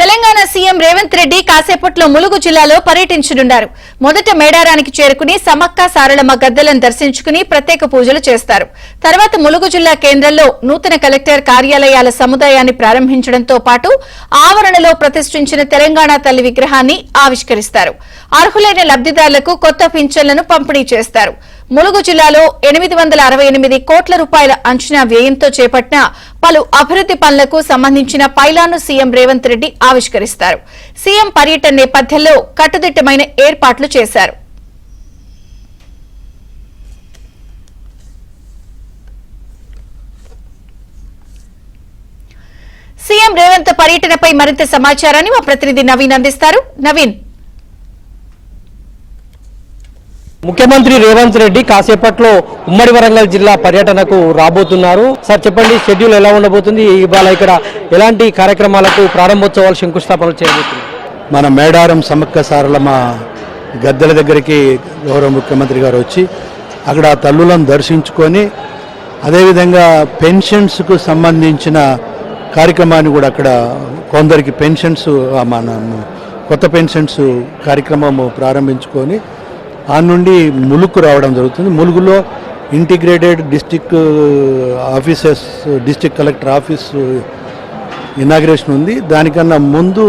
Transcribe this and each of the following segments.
Telangana CM Revanth Reddy కాసేపట్లో ములుగు జిల్లాలో పర్యటించనున్నారు. మొదట మేడారానికి చేరుకుని సమ్మక్క సారలమ్మ గద్దెలను దర్శించుకుని ప్రత్యేక పూజలు చేస్తారు. తర్వాత ములుగు జిల్లా కేంద్రంలో నూతన కలెక్టర్ కార్యాలయాల సముదాయాన్ని ప్రారంభించడంతో పాటు ఆవరణలో ప్రతిష్ఠించిన తెలంగాణ తల్లి విగ్రహాన్ని ఆవిష్కరిస్తారు. అర్హులైన లబ్దిదారులకు కొత్త పింఛన్లను పంపిణీ చేస్తారు. ములుగు జిల్లాలో 868 కోట్ల రూపాయల అంచనా వ్యయంతో చేపట్టిన పలు అభివృద్ది పనులకు సంబంధించిన పైలాను సీఎం రేవంత్ రెడ్డి ఆవిష్కరిస్తారు. సీఎం పర్యటన నేపథ్యంలో కట్టుదిట్టమైన ఏర్పాట్లు చేశారు. సీఎం రేవంత్ పర్యటనపై మరింత సమాచారాన్ని మా ప్రతినిధి నవీన్ అందిస్తారు. నవీన్, ముఖ్యమంత్రి రేవంత్ రెడ్డి కాసేపట్లో ఉమ్మడి వరంగల్ జిల్లా పర్యటనకు రాబోతున్నారు. సార్ చెప్పండి, షెడ్యూల్ ఎలా ఉండబోతుంది? ఇవాళ ఇక్కడ ఎలాంటి కార్యక్రమాలకు ప్రారంభోత్సవాలు శంకుస్థాపనలు చేయబోతున్నారు? మన మేడారం సమ్మక్క సారలమ్మ గద్దెల దగ్గరికి గౌరవ ముఖ్యమంత్రి గారు వచ్చి అక్కడ తల్లులను దర్శించుకొని అదేవిధంగా పెన్షన్స్కు సంబంధించిన కార్యక్రమాన్ని కూడా అక్కడ కొందరికి పెన్షన్స్ మన కొత్త పెన్షన్స్ కార్యక్రమం ప్రారంభించుకొని ఆ నుండి ములుగు రావడం జరుగుతుంది. ములుగులో integrated district offices, district collector office inauguration ఉంది. దానికన్నా ముందు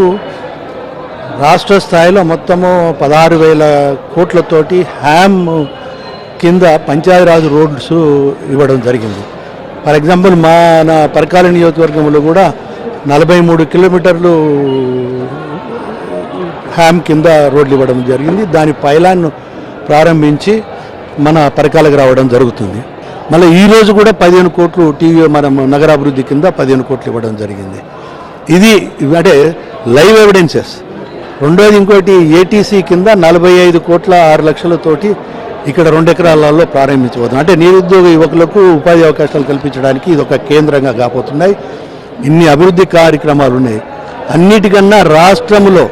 రాష్ట్ర స్థాయిలో మొత్తము 16,000 కోట్లతోటి హ్యామ్ కింద పంచాయతీరాజ్ రోడ్స్ ఇవ్వడం జరిగింది. ఫర్ ఎగ్జాంపుల్ మన పరకాల నియోజకవర్గంలో కూడా 43 కిలోమీటర్లు హ్యామ్ కింద రోడ్లు ఇవ్వడం జరిగింది. దాని పైలాన్ ప్రారంభించి మన పరకాలకు రావడం జరుగుతుంది. మళ్ళీ ఈరోజు కూడా 15 కోట్లు టీవీ మనం నగరాభివృద్ధి కింద 15 కోట్లు ఇవ్వడం జరిగింది. ఇది అంటే లైవ్ ఎవిడెన్సెస్. రెండోది ఇంకోటి ఏటీసీ కింద 45 కోట్ల 6 లక్షలతోటి ఇక్కడ 2 ఎకరాలలో ప్రారంభించబోతుంది. అంటే నిరుద్యోగ యువకులకు ఉపాధి అవకాశాలు కల్పించడానికి ఇది ఒక కేంద్రంగా కాబోతున్నాయి. ఇన్ని అభివృద్ధి కార్యక్రమాలు ఉన్నాయి. అన్నిటికన్నా రాష్ట్రంలో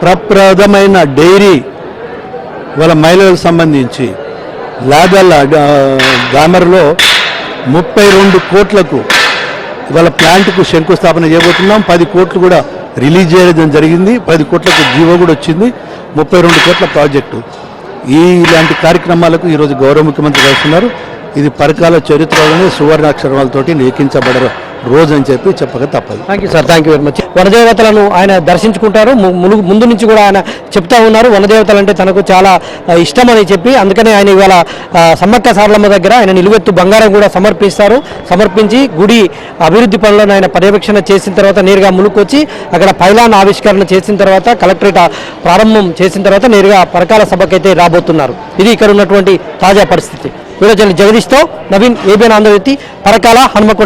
ప్రప్రథమైన డైరీ ఇవాళ మహిళలకు సంబంధించి లాగల్ల గ్రామర్లో 32 కోట్లకు ఇవాళ ప్లాంట్కు శంకుస్థాపన చేయబోతున్నాం. 10 కోట్లు కూడా రిలీజ్ చేయడం జరిగింది. 10 కోట్లకు జీవో కూడా వచ్చింది. 32 కోట్ల ప్రాజెక్టు. ఇలాంటి కార్యక్రమాలకు ఈరోజు గౌరవ ముఖ్యమంత్రి వస్తున్నారు. ఇది పరకాల చరిత్రలోనే సువర్ణాక్షరాలతోటి లిఖించబడరు రోజు అని చెప్పి చెప్పక తప్పదు. Thank you sir, thank you very much. వనదేవతలను ఆయన దర్శించుకుంటారు. ముందు నుంచి కూడా ఆయన చెప్తా ఉన్నారు వనదేవతలు అంటే తనకు చాలా ఇష్టం అని చెప్పి. అందుకనే ఆయన ఇవాళ సమ్మక్క సారలమ్మ దగ్గర ఆయన నిలువెత్తు బంగారం కూడా సమర్పించి గుడి అభివృద్ధి పనులను ఆయన పర్యవేక్షణ చేసిన తర్వాత నేరుగా ములుకొచ్చి అక్కడ పైలాన్ ఆవిష్కరణ చేసిన తర్వాత కలెక్టరేట్ ప్రారంభం చేసిన తర్వాత నేరుగా పరకాల సభకైతే రాబోతున్నారు. ఇది ఇక్కడ ఉన్నటువంటి తాజా పరిస్థితి. Video journalist జగదీష్తో Naveen, ABN Andhra Jyothi, Parakala, Hanumakonda.